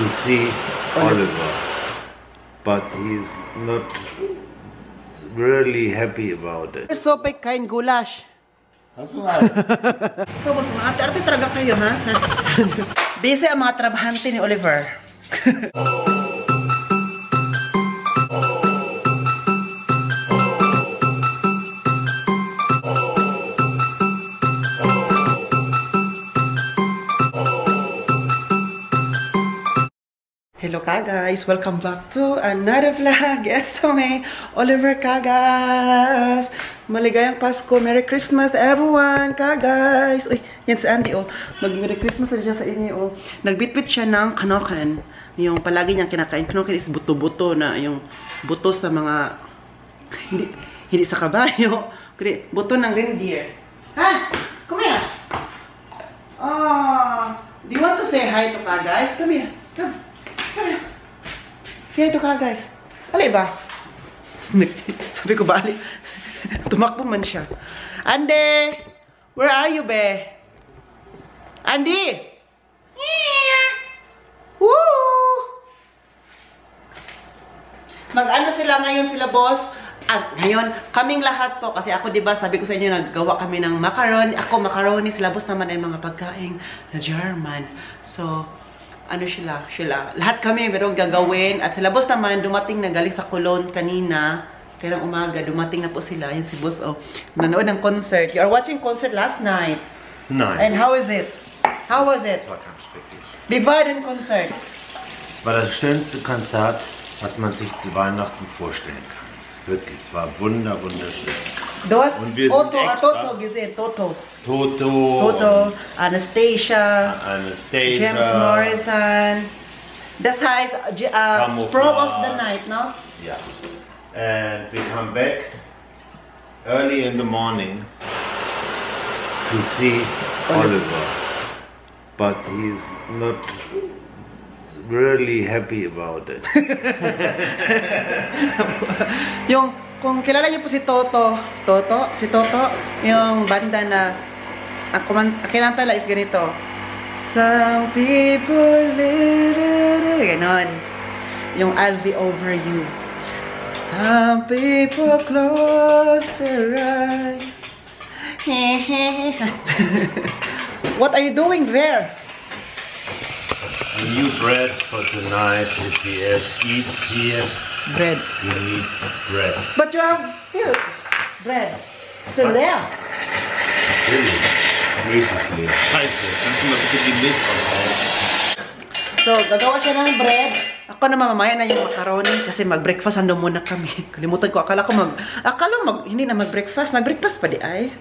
to see Oliver, but he's not really happy about it. Sope kain gulasch. Hast du mal? Kamusta mga ate-ate talaga kayo, ha? Busy ang mga trabahante ni Oliver. Hello guys, welcome back to another vlog. Yes, may Oliver guys. Maligayang Pasko, Merry Christmas everyone guys. Uy, yan si Andy oh. Mag-Merry Christmas na siya sa inyo oh. Nagbitbit siya ng kanokan. Yung palagi niyang kinakain. Kanokan is buto-buto na yung buto sa mga hindi sa kabayo, kundi buto ng reindeer. Ha? Come here. Oh, do you want to say hi to guys? Come here. Come. Sige ito ka guys. Ali ba? Sabi ko ba ali? Tumakbo man siya. Andy! Where are you be? Andy! Woo! Mag-ano sila ngayon sila boss? Ngayon, kaming lahat po, kasi ako diba sabi ko sa inyo naggawa kami ng macaroni. Ako macaroni, sila boss naman ay mga pagkain na German. So, ano sila, lahat kami merong gagawin at sa labos naman dumating na galing sa Cologne kanina kaya umaga dumating na po sila yan si boss oh nanood ng concert. You are watching concert last night. Nein. And how is it? How was it? Das war ganz schrecklich. Wie war denn Konzert? War das schönste Konzert, was man sich zu Weihnachten vorstellen kann. Wirklich, war wunderschön. Du hast Toto gesehen, Toto, Anastasia, James Morrison. Das heißt, Prom of the Night, no? Yeah. And we come back early in the morning to see Oliver, but he's not really happy about it. Kung kilala niyo po si Toto, yung banda na ang kinanta is ganito. Some people ganon. Yung I'll be over you. Some people close their eyes. What are you doing there? The new bread for tonight is eat here. Bread. You need bread. But you have still bread. Still there. Really? Really? Scheiße. Kannst du mal bitte die Milch ausbauen? So, gagawa siya ng bread. Ako na mamaya na yung macaroni kasi mag-breakfast ando muna kami. Kalimutan ko. Hindi na mag-breakfast. Mag-breakfast pa di ay.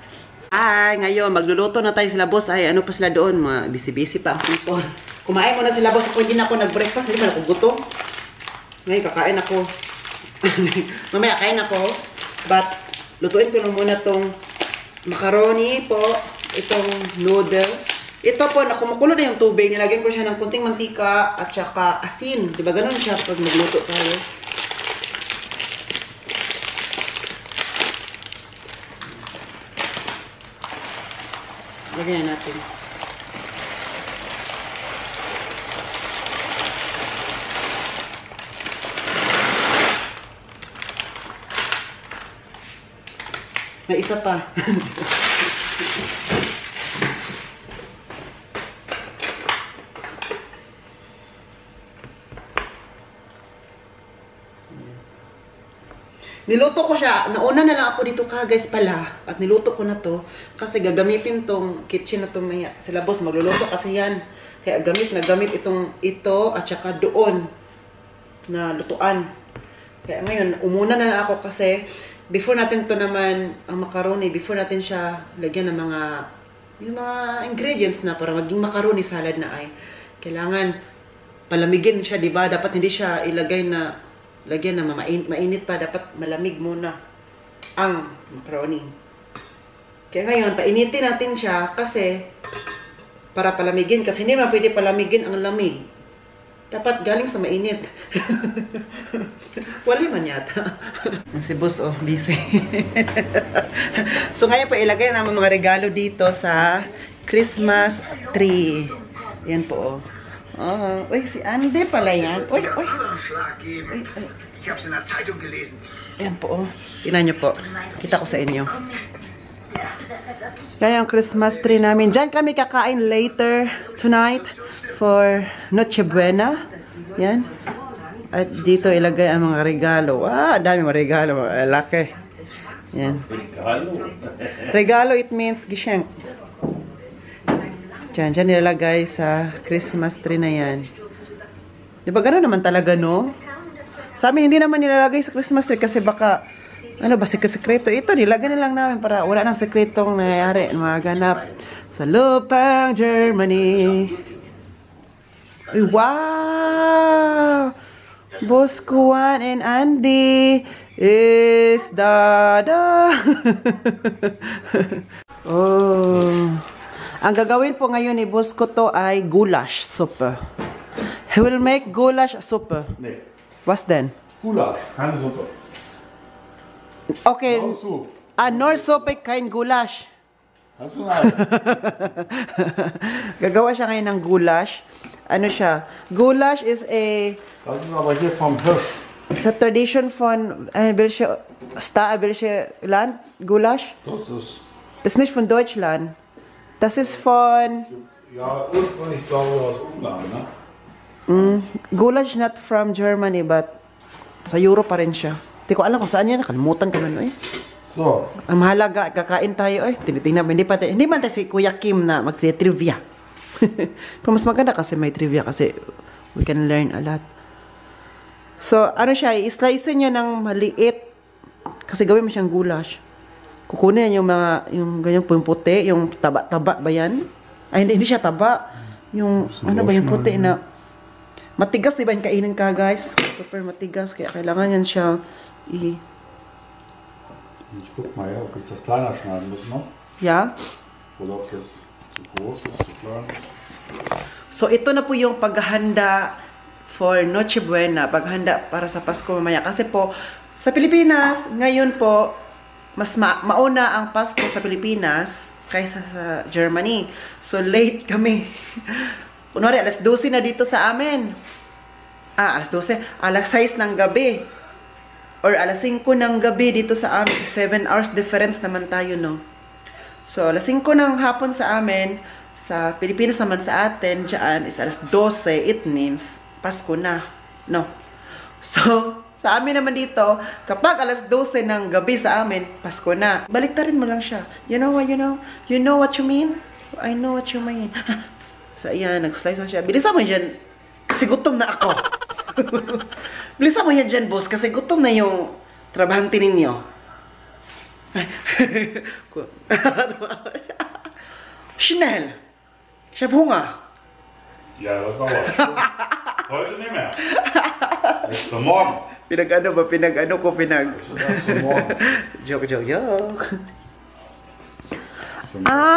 Ay, ngayon, magluluto na tayo sila boss. Ay, ano pa sila doon? Busy-busy pa ang people. Kumain mo na sila boss. Ako hindi na ako nag-breakfast. Hindi man ako gutom. Ngayon, kakain ako. Mamaya, kain ako. But, lutuin ko lang muna tong macaroni po. Itong noodles. Ito po, kumukulo na yung tubig. Nilagyan ko siya ng kunting mantika at saka asin. Diba ganun siya pag magluto tayo. Lagyan natin. May isa pa. Niluto ko siya. Nauna na lang ako dito guys pala. At niluto ko na to. Kasi gagamitin tong kitchen na to maya. Sila boss magluluto kasi yan. Kaya gamit ito at saka doon na lutuan. Kaya ngayon, umuna na lang ako kasi before natin to naman, ang macaroni, before natin siya lagyan ng yung mga ingredients na para maging macaroni salad na ay, kailangan palamigin siya, di ba? Dapat hindi siya lagyan na mainit pa. Dapat malamig muna ang macaroni. Kaya ngayon, painitin natin siya kasi para palamigin. Kasi hindi man pwede palamigin ang lamig. Dapat galing sa mainit. Wali man yata. Si boss, oh, busy. So ngayon po, ilagay namin mga regalo dito sa Christmas tree. Yan po, oh. Oh, uy, si Andy pala yan. Uy, uy. Ich habe es in der Zeitung gelesen. Ayan po, oh. Tingnan niyo po. Kita ko sa inyo. Kaya yung Christmas tree namin. Diyan kami kakain later tonight for Noche Buena. Yan. At dito ilagay ang mga regalo. Ah, dami mga regalo. Mga laki. Yan. Regalo, it means geschenk. Diyan nilalagay sa Christmas tree na yan. Di ba gano'n naman talaga, no? Sa amin, hindi naman nilalagay sa Christmas tree kasi baka, ano ba, sekreto. Ito, nilagay na lang namin para wala nang sekretong nangyayari, maganap sa lupang Germany. Ay, wow! Bosco Juan and Andy is dada. Oh. Ang gagawin po ngayon ni Bosco to ay goulash soup. He will make goulash soup. Nee. Was denn? Gulasch, keine Suppe. Okay. No soup. Nur Suppe, kein Gulasch. Hast du einen? Gagawa siya ngayon ng goulash. Ano siya? Goulash is a... Das ist aber hier vom Hirsch. Sa tradition von... welche Land? Goulash? Das ist, Das ist nicht von Deutschland. Das ist von... ja, ursprünglich glaube ich aus Ungarn, ne? Goulash not from Germany, but sa Europe pa rin siya. Hindi ko alam kung saan yan. Nakalimutan ko na, eh. So, Ang mahalaga, kakain tayo, eh. Tinitingnan, hindi man tayo si Kuya Kim na mag-trivia. Pero mas maganda kasi may trivia kasi we can learn a lot. So, ano siya, i-slice niya ng maliit kasi gawin mo siyang goulash. Kukunin yung mga, yung ganyan po yung puti, yung taba-taba ba yan? Ay, hindi siya taba. Yung, ano ba yung puti na, matigas, di ba yung kainin ka, guys? Super matigas, kaya kailangan yan siya ich guck mal, ob ich das kleiner schneiden muss noch. Yeah. Oder ob das zu groß ist, zu klein ist. So, ito na po yung paghahanda for Noche Buena, paghahanda para sa Pasko mamaya. Kasi po, sa Pilipinas, ngayon po, mas mauna ang Pasko sa Pilipinas kaysa sa Germany. So, late kami. Kunwari, alas 12 na dito sa amin. Alas 12. Alas 6 ng gabi. Or alas 5 ng gabi dito sa amin. 7 hours difference naman tayo, no? So, alas 5 ng hapon sa amin, sa Pilipinas naman sa atin, dyan is alas 12, it means Pasko na, no? So, sa amin naman dito, kapag alas 12 ng gabi sa amin, Pasko na. Baliktarin mo lang siya. You know what you mean? I know what you mean. So, ayan, nag-slice na siya. Bilisan mo dyan, kasi gutom na ako. Bilisan mo yan dyan, boss, kasi gutom na yung trabahante ninyo. Schnell! Ich hab Hunger. Ja, das war aber schon. Heute nicht mehr. Das ist für morgen. Pinag-ano ba? Pinag-ano ko? Das wird erst für morgen. Joke.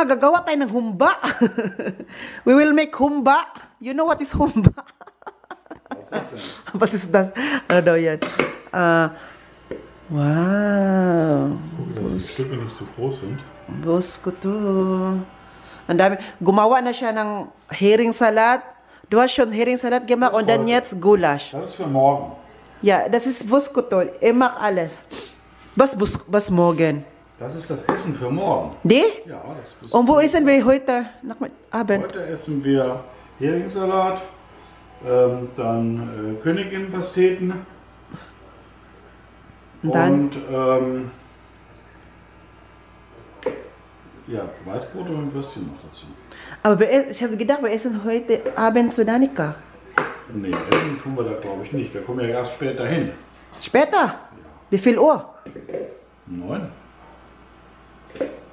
Gagawa tayo ng humba. We will make humba. You know what is humba? Was ist das denn? Was ist das? Ano daw yan? Wow. Guck, dass die Stücke nicht zu groß sind. Boss ko to. Ang dami. Gumawa na siya ng herring salad. Du hast schon Herring Salat gemacht und dann jetzt Gulasch. Das ist für morgen. Ja, das ist Boss ko to. Ich mach alles. Was morgen? Das ist das Essen für morgen. Die? Ja, das ist Und wo essen wir heute? Abend? Heute essen wir Heringssalat, dann Königin-Pasteten Und dann? und ja, Weißbrot und ein Würstchen noch dazu. Aber ich habe gedacht, wir essen heute Abend zu Danica. Nee, essen tun wir da glaube ich nicht. Wir kommen ja erst später hin. Später? Wie viel Uhr? 9.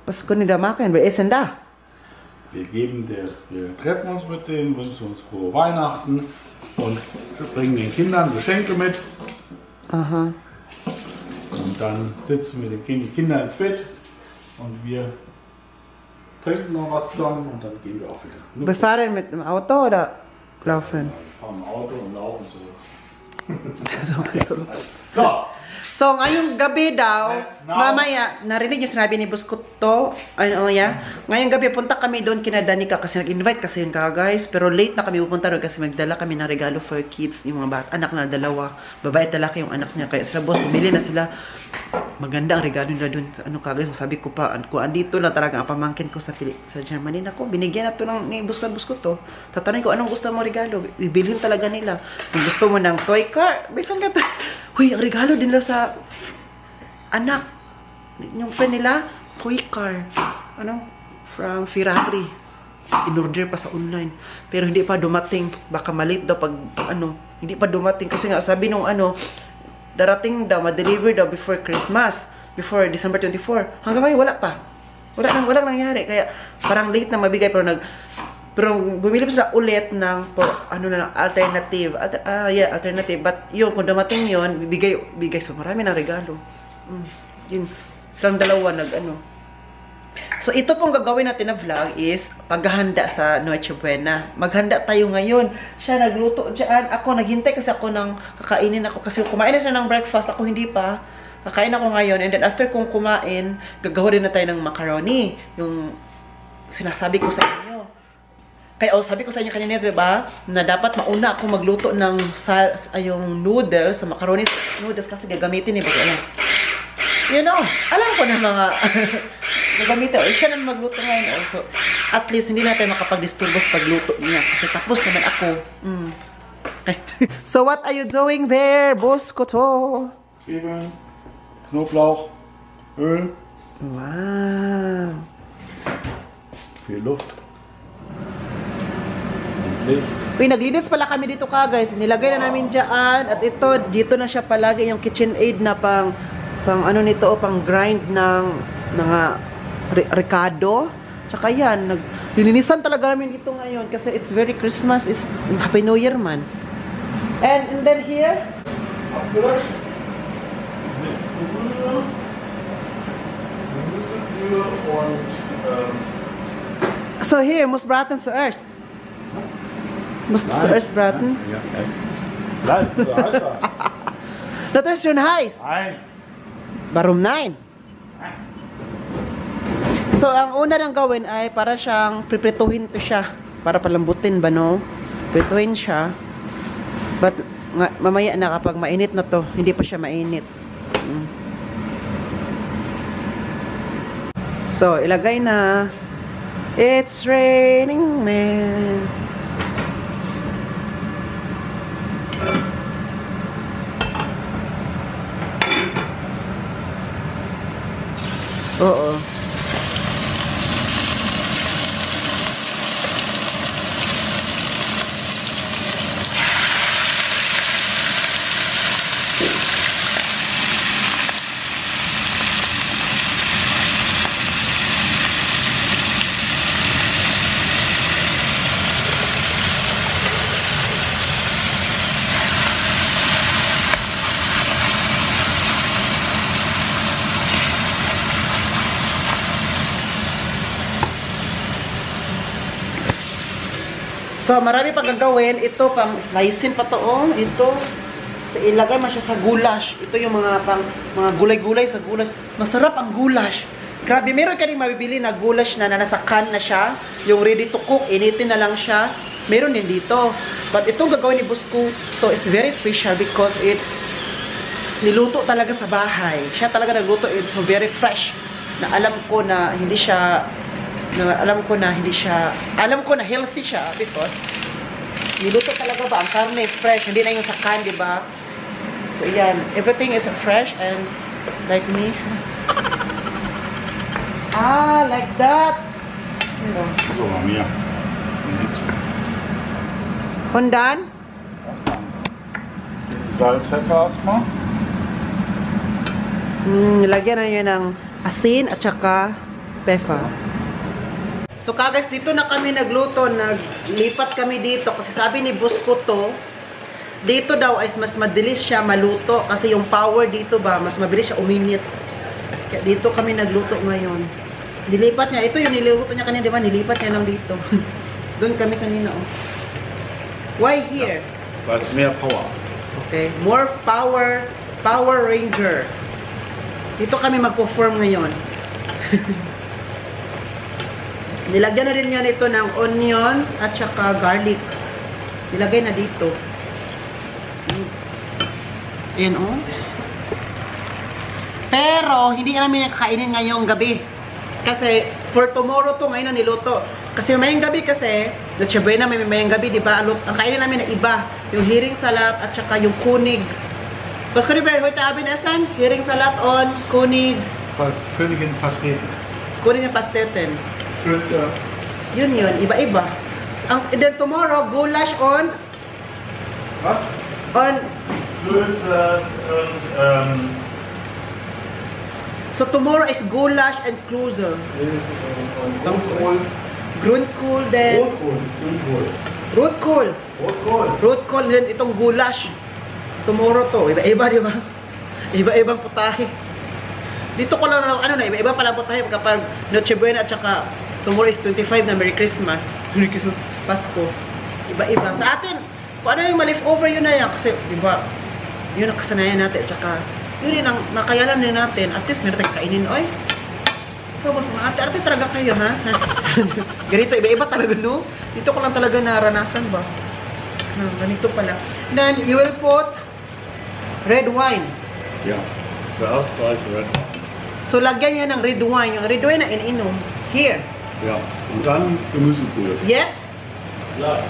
Was können wir da machen? Wir essen da. Wir treffen uns mit denen, wünschen uns frohe Weihnachten und bringen den Kindern Geschenke mit. Aha. Und dann sitzen wir die Kinder ins Bett und wir trinken noch was zusammen und dann gehen wir auch wieder. Wir fahren mit dem Auto oder laufen? Wir fahren im Auto und laufen zurück. So. So. So, ngayong gabi daw, Now- mamaya, narinig yung sinabi ni Buskut to, ano, ngayong gabi, punta kami doon kina Danica kasi nag-invite kasi yun ka, guys. Pero late na kami pupunta doon kasi magdala kami ng regalo for kids, yung mga anak na dalawa. Babae at lalaki yung anak niya. Kaya sila, boss, bumili na sila. Maganda ang regalo nila doon. Ano ka, guys, sabi ko pa, kung andito lang talaga ang pamangkin ko sa Germany. Nako, binigyan na to ng ni Buskut to. Tatanungin ko, anong gusto mo regalo? Bibilhin talaga nila. Kung gusto mo ng toy car, bilhin ka to. Huy, ang regalo din nila sa anak. Yung friend nila, toy car. Ano? From Ferrari. In-order pa sa online. Pero hindi pa dumating. Baka malit daw pag, ano, hindi pa dumating. Kasi nga, sabi nung, ano, darating daw, ma-deliver daw before Christmas. Before December 24. Hanggang ngayon, wala pa. Walang nangyari. Kaya, parang late na mabigay. Pero bumili pa sila ulit ng alternative. Alternative. But yun, kung dumating yun, bigay. So, marami ng regalo. Yun. Silang dalawa So, ito pong gagawin natin na vlog is paghahanda sa Noche Buena. Maghanda tayo ngayon. Siya nagluto dyan. Ako, naghintay kasi ako ng kakainin ako. Kasi kumain na siya ng breakfast. Ako hindi pa. Kakain ako ngayon. And then after kong kumain, gagawa rin na tayo ng macaroni. Yung sinasabi ko sa inyo. Kaya sabi ko sa inyo kanina, diba, na dapat mauna ako magluto ng yung noodles, sa macaroni noodles kasi gagamitin eh. You know, alam ko na mga gagamitin. Siya na magluto ngayon. So, at least hindi natin makapag-disturbo sa pagluto niya. Kasi tapos naman ako. So, what are you doing there, Buskut? Zwiebeln, Knoblauch, Öl. Wow. Viel Luft. Uy, naglinis pala kami dito ka, guys. Nilagay na namin dyan. At ito, dito na siya palagi yung KitchenAid na pang ano nito, pang grind ng mga ricado. Tsaka yan, nilinisan talaga namin dito ngayon kasi it's very Christmas. It's Happy New Year, man. And then here, so here, muss braten zuerst. Muss zuerst braten. Ja. Nein, so heiß er. Das ist schon heiß. Nein. Warum nein? So, ang una nang gawin ay para siyang priprituhin to siya. Para palambutin ba, no? Prituhin siya. But, mamaya na kapag mainit na to, hindi pa siya mainit. So, ilagay na. It's raining men. Oo. So, marami pang gagawin. Ito, pang slicing pa to, oh. Ito. So, ilagay man siya sa goulash. Ito yung mga gulay-gulay sa goulash. Masarap ang goulash. Grabe, meron ka rin mabibili na goulash na nasa can na siya. Yung ready to cook, initin na lang siya. Meron din dito. But itong gagawin ni Buskut, ito is very special because it's niluto talaga sa bahay. Siya talaga nagluto. It's very fresh. Na alam ko na hindi siya alam ko na healthy siya because niluto talaga ba ang karne fresh, hindi na yung sa can, di ba? So yan, everything is fresh and like me. Like that. So, Mia. Und dann? Bisschen Salz, Pfeffer erstmal. Lagyan na yun ng asin at saka pepper. So guys, dito na kami nagluto, naglipat kami dito kasi sabi ni Buskut to, dito daw ay mas mabilis siya maluto kasi yung power dito ba, mas mabilis siya uminit. Kaya dito kami nagluto ngayon. Nilipat niya, ito yung niluto niya kanina, di ba? Nilipat niya lang dito. Doon kami kanina, oh. Why here? Weil es mehr Power. Okay, more power Power Ranger. Dito kami magpo-form ngayon. Nilagyan na rin niya nito ng onions at saka garlic. Nilagay na dito. Ayan, oh. Pero, hindi namin kakainin ngayong gabi. Kasi, for tomorrow to, ngayon na niluto. Kasi mayang gabi kasi, Noche Buena, may mayang gabi, di ba? Ang kainin namin na iba. Yung hiring salat at saka yung kunigs. Was können wir heute Abend essen? Hiring salat on König. Königin Pasteten. Königin Pasteten. Ja. Yun, iba-iba. And then tomorrow, goulash on... Was? On... Klöße und So tomorrow is goulash and Klöße. und Rotkohl. Grünkohl, then... Rotkohl. Rotkohl. Rotkohl, then itong goulash. Tomorrow to. Iba-iba, di ba? Iba-ibang putahe. Dito ko lang, iba-iba pala putahe kapag Noche Buena at saka tomorrow is 25 na Merry Christmas. Merry Christmas. Pasko. Iba-iba. Sa atin, kung ano yung ma-leftover yun na yan. Kasi, di ba, yun ang kasanayan natin. At saka, yun yung makayalan din natin. At least, meron tayong kainin. Oy, ikaw, mas ate-ate talaga kayo, ha? Ganito, iba-iba talaga, no? Dito ko lang talaga naranasan ba? Ganito pala. Then, you will put red wine. Ja, zuerst gleich red wine. So, lagyan niya ng red wine. Yung red wine na ininom. Here. Ja, und dann Gemüsebrühe. Yes? Ja.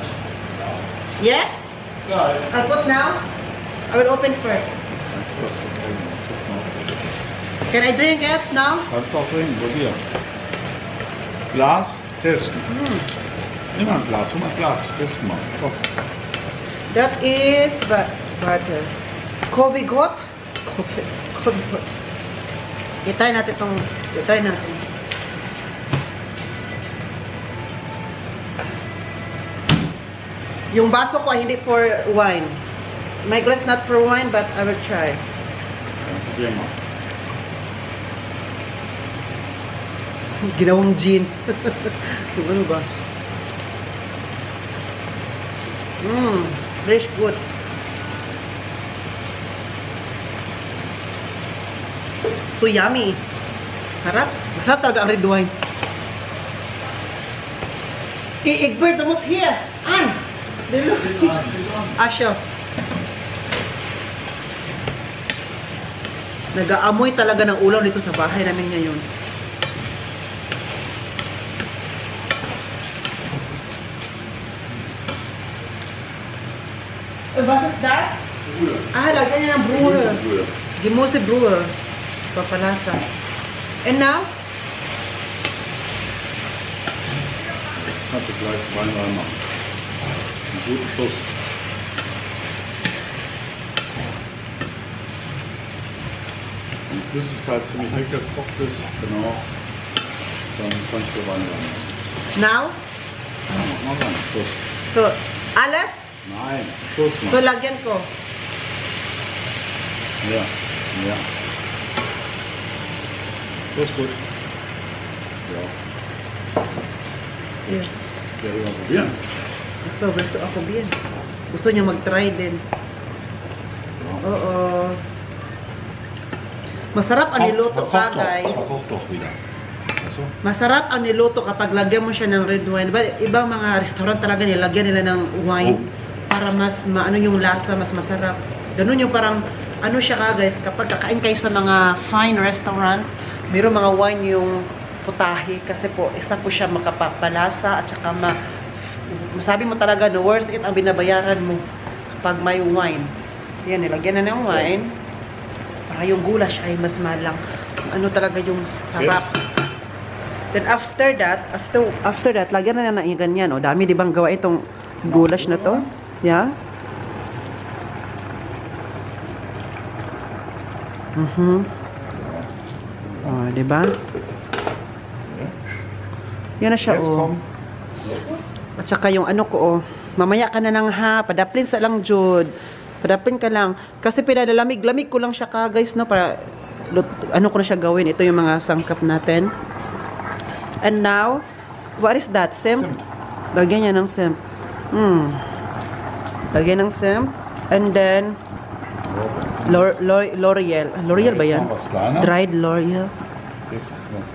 Yes? Ja. I'll put now. I will open first. Can I drink it now? Kannst du auch trinken, probier. Glas, testen. Nimm mal ein Glas, hol mal ein Glas, testen mal. Komm. That is butter. Kobe got? Kobe got. I-try natin itong, i-try natin. Yung baso ko ay hindi for wine. My glass not for wine, but I will try. Probier mal. Ginawang gin. Ano ba? Fresh good. So yummy. Sarap. Masarap talaga ang red wine. Egbert, almost here. An! Asya. Nag-aamoy talaga ng ulam dito sa bahay namin ngayon. Was ist das? Brühe. Ah, lagyan niya ng Brühe. Gemüsebrühe. Gemüsebrühe. Papalasa. And now? Kannst du gleich Wein reinmachen. Einen guten Schuss. Wenn die Flüssigkeit ziemlich weggekocht ist, genau, dann kannst du Wein reinmachen. Now? Ja, mach mal rein, Schuss. So, alles? Nein, Schuss So, machen. lagyan ko. Ja, ja. Das ist gut. Ja. Yeah. Ja, wir mal probieren. So, gusto ako bien. Gusto niya mag-try din. Ja. Oo. Masarap ang niluto ka, guys. Verkocht doch wieder. Weißt du? Masarap ang niluto kapag lagyan mo siya ng red wine. Diba, ibang mga restaurant talaga nilagyan nila ng wine para mas maano yung lasa, mas masarap. Ganun yung parang, ano siya ka, guys, kapag kakain kayo sa mga fine restaurant, mayroong mga wine yung putahe kasi po, isa po siya makapapalasa at saka masabi mo talaga na worth it ang binabayaran mo kapag may wine. Yan, nilagyan na ng wine para yung goulash ay mas malang. Ano talaga yung sarap. Then after that, lagyan na na ganyan. O, dami di bang gawa itong goulash na to? Yeah? Oh, di ba? Yan na siya, Jetzt oh. komm. At saka yung ano ko, oh. Mamaya ka na lang ha. Padaplin sa lang, Jude. Padaplin ka lang. Kasi pinadalamig-lamig ko lang siya ka, guys, no? Para, ano ko na siya gawin. Ito yung mga sangkap natin. And now, what is that? Semp? Lagyan niya ng semp. Lagyan ng semp. And then, L'Oreal. L'Oreal ba yan? Was kleiner. Dried L'Oreal. Jetzt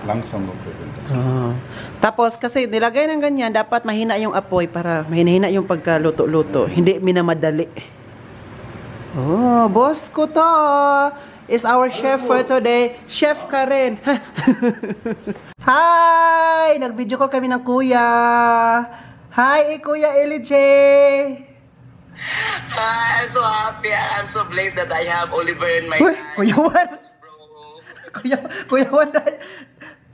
langsam noch runter. Tapos kasi nilagay ng ganyan, dapat mahina yung apoy para mahina yung pagkaluto-luto. Hindi minamadali. Oh, boss ko to is our chef for today. Chef Karen. Hi! Nag-video call kami ng kuya. Hi, Kuya LJ. I'm so happy. I'm so blessed that I have Oliver in my Uy, life. Kuya Juan. Bro. Kuya Juan.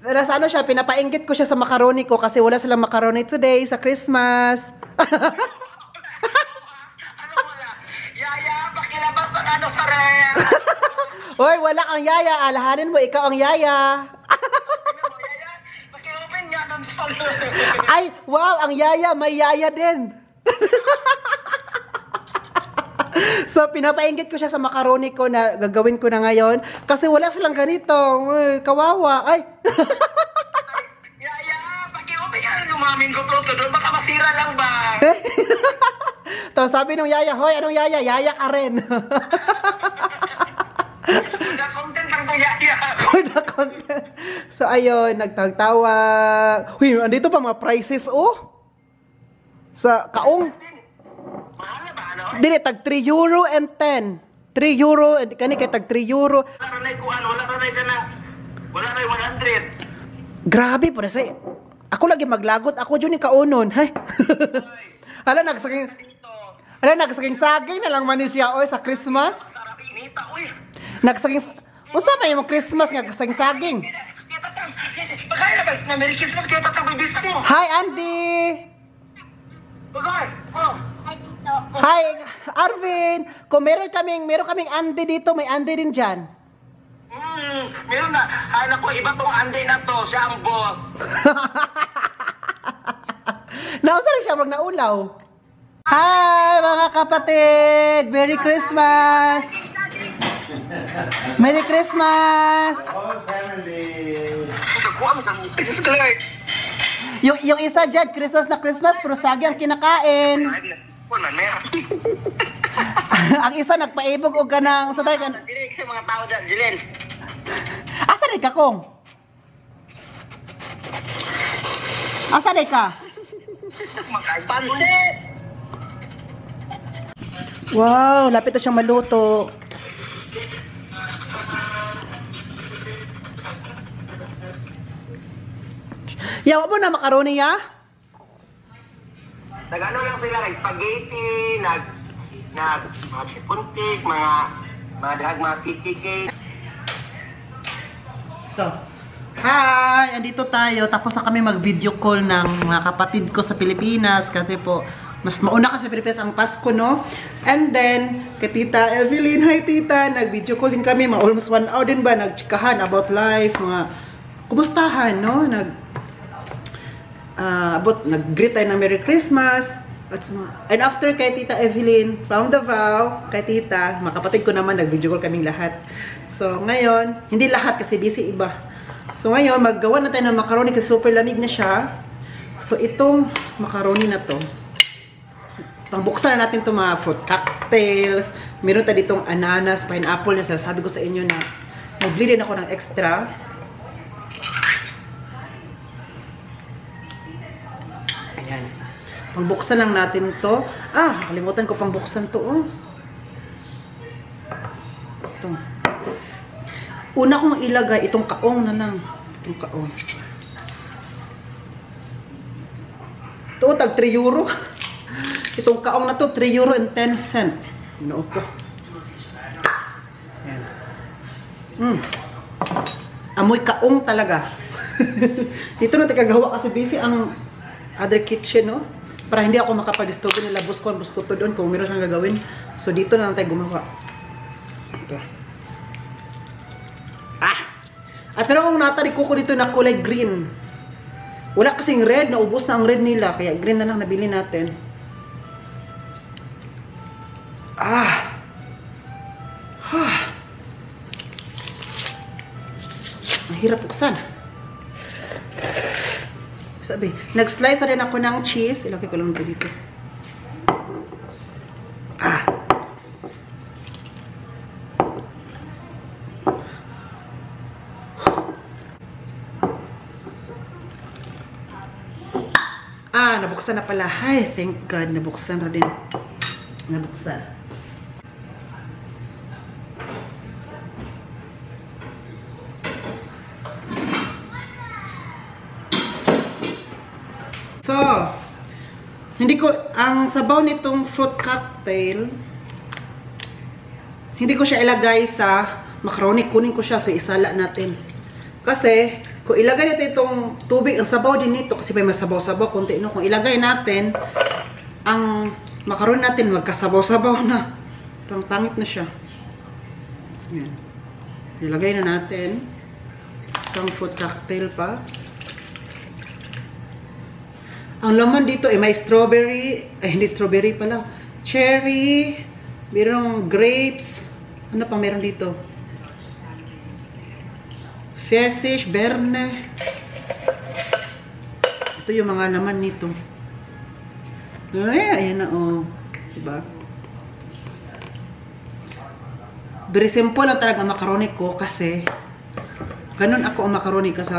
Nasa ano siya, pinapainggit ko siya sa macaroni ko kasi wala silang macaroni today sa Christmas. Ano wala? Yaya, pakilabas ng ano sa ref. Hoy, wala kang yaya. Alahanin mo, ikaw ang yaya. Yaya, pakiopen nga ng sa Ay, wow, ang yaya, may yaya din. So, pinapainggit ko siya sa macaroni ko na gagawin ko na ngayon. Kasi wala silang ganito. Uy, kawawa. Ay. Yaya, pakiopen nga ng umamin ko to doon. Baka masira lang ba? Tapos sabi nung yaya, hoy, anong yaya? Yaya ka rin. Nag-content lang to yaya. For the content. So, ayun, nagtawag-tawag. Uy, andito pa mga prices, oh. Sa kaong. Mahal na ba, ano? Dili, tag 3 euro and 10. 3 euro, kani kay tag 3 euro. Wala rin kuan, wala rin ka ng, wala rin 100. Grabe, po say. Ako lagi maglagot, ako dyan yung kaunon. Hay. Hala, nagsaking, Dito, nagsaking saging na lang manis siya, oy, sa Christmas. sarap inita, uy. Nagsaking, usa pa yung Christmas nga kasaging saging. Kaya tatang, bagay na ba? Na Merry Christmas kayo tatang bibisa mo. Hi, Andy! Bagay, oh. Hi, Arvin! Kung meron kaming Andy dito, may Andy din dyan. Meron na. Hala ko, iba tong Andy na to. Siya ang boss. Nausa rin siya, wag naulaw. Hi, mga kapatid! Merry Christmas! Merry Christmas! Nagkuha mo sa Jesus Clark. Yung isa dyan, Christmas na Christmas, pero sagi ang kinakain. Wala na yan. Ang isa nagpaibog o ganang sa tayo kan. Direk sa mga tao dyan, Jilen. Asa rin ka, Kong? Asa rin ka? Pante! Wow, lapit na siyang maluto. Yawa mo na macaroni, ya? Nag-ano lang sila, nag-spaghetti, mga chiffon cake, mga dahag, mga cake. So, hi! Andito tayo. Tapos na kami mag-video call ng mga kapatid ko sa Pilipinas. Kasi po, mas mauna kasi sa Pilipinas ang Pasko, no? And then, kay Tita Evelyn, hi Tita! Nag-video call din kami. Mga almost 1 hour din ba? Nag-chikahan about life. Mga kumustahan, no? Nag-greet tayo ng Merry Christmas. And after kay Tita Evelyn, from Davao, kay Tita, mga kapatid ko naman, nag-video call kaming lahat. So, ngayon, hindi lahat kasi busy iba. So, ngayon, maggawa na tayo ng macaroni kasi super lamig na siya. So, itong macaroni na to, pangbuksan na natin itong mga fruit cocktails. Meron tayo ditong ananas, pineapple na sabi ko sa inyo na mag-bleed din ako ng extra. Ayan. Pangbuksan lang natin to. Nakalimutan ko pangbuksan to. Oh. Ito. Una kong ilagay itong kaong na lang. Itong kaong. Ito, tag 3 euro. Itong kaong na to, 3 euro and 10 cent. Ginoo ko. Ayan. Amoy kaong talaga. Dito na tagagawa kasi busy ang other kitchen, no? Para hindi ako makapag-stove nila. Busko to doon kung meron siyang gagawin. So, dito na lang tayo gumawa. Ito. At pero ang natari ko dito na kulay green. Wala kasing red. Naubos na ang red nila. Kaya green na lang nabili natin. Ang hirap buksan. Sabi, nag-slice na rin ako ng cheese. Ilagay ko lang dito. Nabuksan na pala. Ay, thank God. Nabuksan na din. Nabuksan. So, ang sabaw nitong fruit cocktail, hindi ko siya ilagay sa macaroni. Kunin ko siya, so isala natin. Kasi, kung ilagay natin itong tubig, ang sabaw din nito, kasi may masabaw-sabaw konti, no? Kung ilagay natin, ang macaroni natin, magkasabaw-sabaw na. Parang pangit na siya. Yan. Ilagay na natin. Isang fruit cocktail pa. Ang laman dito ay may strawberry, hindi strawberry pala, cherry, mayroong grapes, ano pa meron dito? Pfirsich, berne. Ito yung mga laman nito. Ay, ayan na, oh. Diba? Very simple lang talaga macaroni ko kasi ganun ako ang macaroni kasi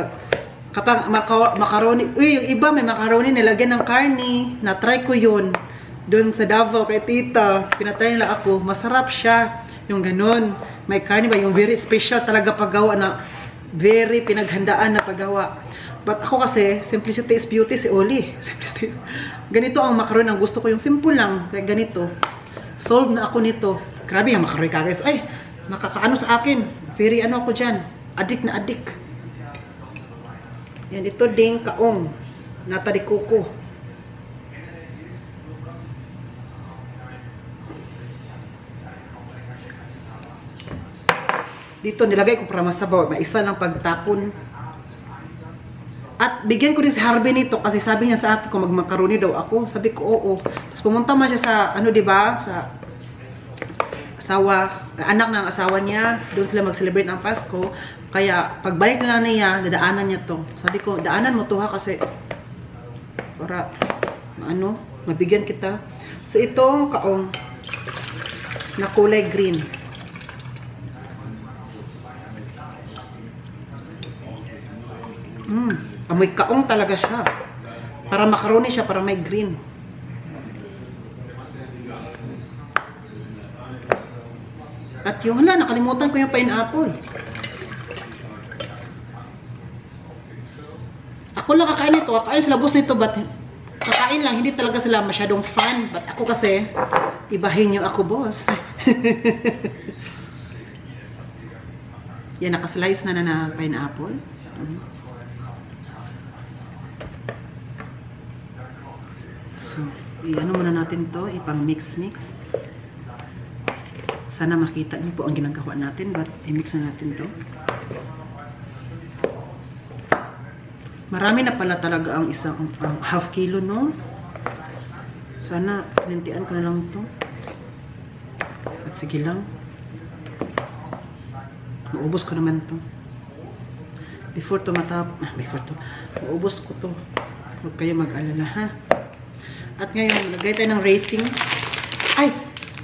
kapag macaroni, yung iba may macaroni nilagyan ng karni, na-try ko yun doon sa Davao kay tita, pinatry nila ako, masarap siya, yung ganun, may karni ba, yung very special talaga paggawa na, very pinaghandaan na paggawa. But ako kasi, simplicity is beauty, si Oli, simplicity. Ganito ang macaroni, ang gusto ko yung simple lang, kaya ganito, solve na ako nito, grabe yung macaroni ka guys, ay, makakaano sa akin, very ano ako dyan, addict na addict. Yan, ito ding kaong nata de coco. Dito nilagay ko para masabaw, may isa lang pagtapon. At bigyan ko din si Harvey nito kasi sabi niya sa akin kung magmakaroni daw ako. Sabi ko oo. Tapos pumunta man siya sa ano, 'di ba? Sa asawa, anak ng asawa niya, doon sila mag-celebrate ng Pasko. Kaya, pagbalik na lang niya, dadaanan niya to. Sabi ko, daanan mo to ha, kasi para, ano, mabigyan kita. So, itong kaong na kulay green. Amoy kaong talaga siya. Para macaroni siya, para may green. At yung hala, nakalimutan ko yung pineapple. Ako lang kakain nito. Kakain sila boss nito. But kakain lang. Hindi talaga sila masyadong fan. But ako kasi, ibahin nyo ako boss. Yan, nakaslice na pineapple. So, i-ano muna natin to. Ipang-mix-mix. Sana makita niyo po ang ginagawa natin, but i-mix na natin to. Marami na pala talaga ang isang half kilo, no? Sana kinintian ko na lang to. At sige lang. Maubos ko naman to. Before to maubos ko to. Huwag kayo mag-alala, ha? At ngayon, lagay tayo ng racing. Ay!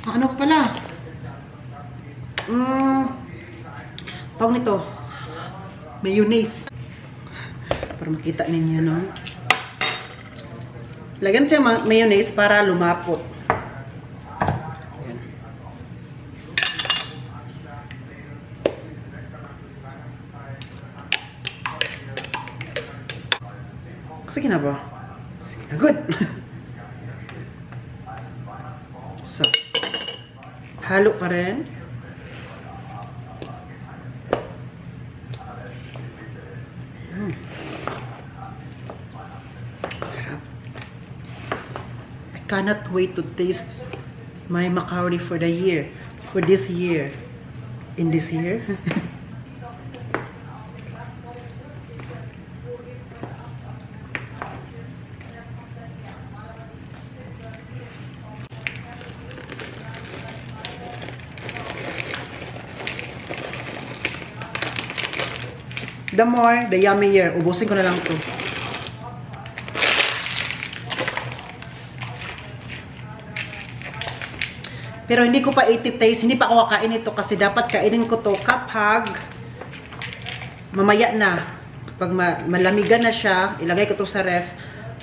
Ano pala? Pang nito, mayonnaise. Para makita ninyo, no? Lagyan siya mayonnaise para lumapot. Ayan. Sige na ba? Sige na, good. So, halo pa rin. Sarap. I cannot wait to taste my macaroni for the year. For this year. In this year. The more, the yummier. Ubusin ko na lang to. Pero hindi ko pa iti-taste. Hindi pa ako kakain ito kasi dapat kainin ko to kapag mamaya na. Kapag malamigan na siya, ilagay ko to sa ref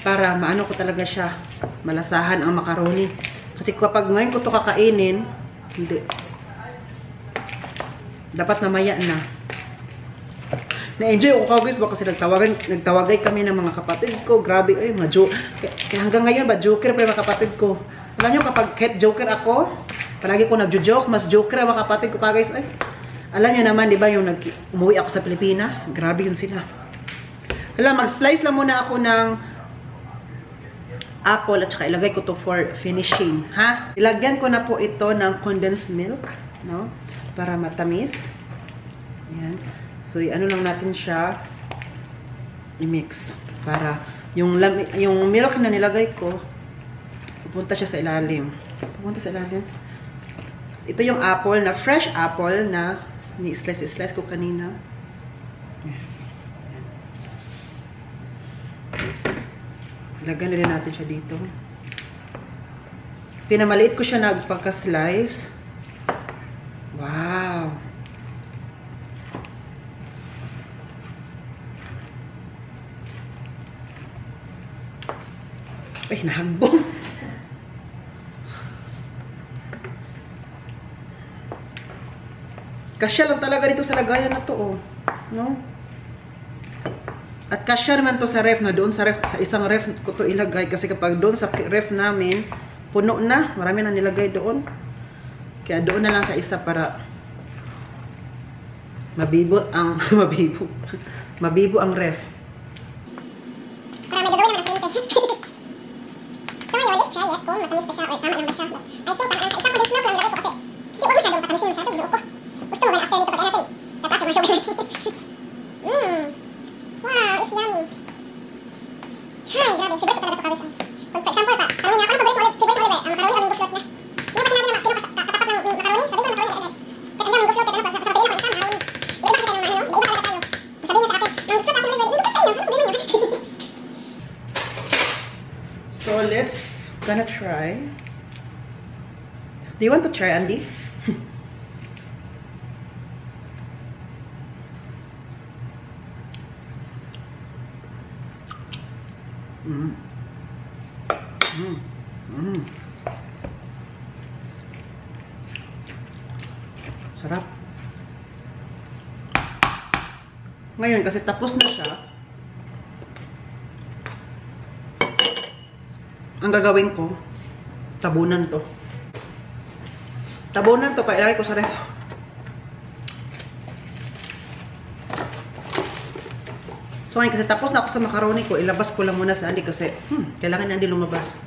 para maano ko talaga siya, malasahan ang macaroni. Kasi kapag ngayon ko to kakainin, hindi. Dapat mamaya na. Na-enjoy ako guys ba kasi nagtawagay kami ng mga kapatid ko. Grabe, ay mga joke. Kaya hanggang ngayon ba, joker pa yung mga kapatid ko. Alam nyo, kapag kahit joker ako, palagi ko nagjo-joke, mas joker ang mga kapatid ko guys. Ay, alam nyo naman, di ba, yung umuwi ako sa Pilipinas, grabe yun sila. Alam, mag-slice lang muna ako ng apple at saka ilagay ko to for finishing, ha? Ilagyan ko na po ito ng condensed milk, no? Para matamis. Ayan. So, ano lang natin siya i-mix para yung milk na nilagay ko pupunta siya sa ilalim. Pupunta sa ilalim. Ito yung apple na fresh apple na ni-slice ko kanina. Lagyan na rin natin siya dito. Pinamaliit ko siya nagpagka-slice. Wow! Ay, nahambong! Kasya lang talaga dito sa lagayan na to, oh. No? At kasya naman to sa ref na doon sa ref, sa isang ref ko to ilagay kasi kapag doon sa ref namin puno na, marami na nilagay doon. Kaya doon na lang sa isa para mabibo ang mabibo ang ref. Para may gagawin naman ang kliyente. So ngayon, let's try it kung matamis ba siya or tama lang ba siya. I think tama lang siya. Isang condensed milk lang nilagay ko kasi hindi ko masyadong patamisin masyado. Binuo ko. Gusto mo ba na after nito pagkain natin? Tapos yung sugar natin. Wow, it's yummy. Hay, grabe. Favorite ko talaga ito kabis. For example pa, tanongin niya ako, favorite mo Oliver? Ang macaroni or mango float na? Hindi kasi namin naman, sino katapat ng macaroni? Sabi mo macaroni agad. Kaya kanya mango float, kaya sa pain ako, isa macaroni. Iba kasi tayo ng mahalo, iba talaga tayo. Sabihin niya sa akin, mango float ako Oliver, mango float sa inyo, sabihin niyo. So let's gonna try. Do you want to try, Andy? Sarap. Ngayon, kasi tapos na siya, ang gagawin ko, tabunan to. Tabunan to, pailagay ko sa ref. So ngayon, kasi tapos na ako sa macaroni ko, ilabas ko lang muna sa Andy kasi, kailangan na Andy lumabas.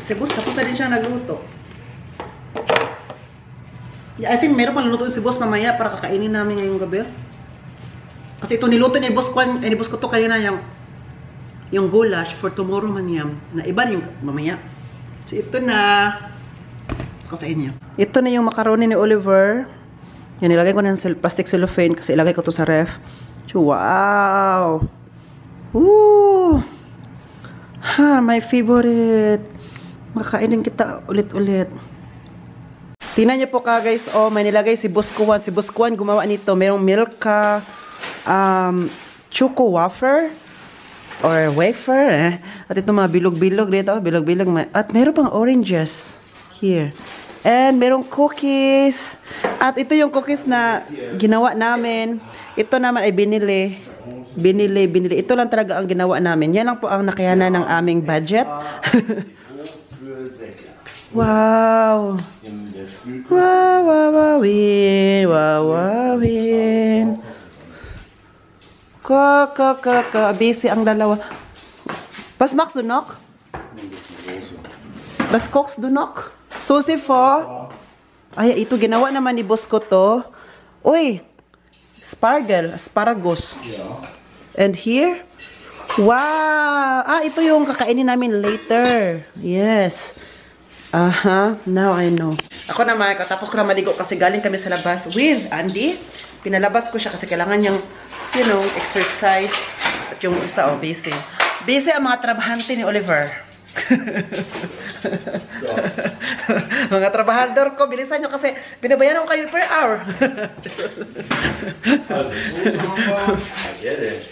Kasi boss, tapos na din siya nagluto. Yeah, I think meron pang luto si boss mamaya para kakainin namin ngayong gabi. Kasi ito niluto ni boss ko to kanina yung goulash for tomorrow man yan. Na iba yung mamaya. So ito na ako sa inyo. Ito na yung macaroni ni Oliver. Yan, nilagay ko na ng plastic cellophane kasi ilagay ko to sa ref. So, wow! Woo! Ha, my favorite. Makainin kita ulit-ulit. Tingnan niyo po ka guys, oh, may nilagay si Boss Kuwan. Si Boss Kuwan gumawa nito. Merong milka, choco wafer, or wafer, eh. At ito mga bilog-bilog dito, bilog-bilog. At meron pang oranges here. And merong cookies. At ito yung cookies na ginawa namin. Ito naman ay binili. Ito lang talaga ang ginawa namin. Yan lang po ang nakayanan ng aming budget. Wow! Wawawawin, wawawin. Busy ang dalawa. Bas Max dunok? Bas Cox dunok? Susi po. Ay, ito ginawa naman ni boss ko to. Uy! Asparagus. And here? Wow! Ah, ito yung kakainin namin later. Yes. Aha, now I know. Ako naman, katapos ko na maligo kasi galing kami sa labas with Andy. Pinalabas ko siya kasi kailangan niyang, you know, exercise. At yung isa, oh, busy. Busy ang mga trabahante ni Oliver. Mga trabahador ko, bilisan nyo kasi binabayaran ko kayo per hour. Also, so machen wir. I get it.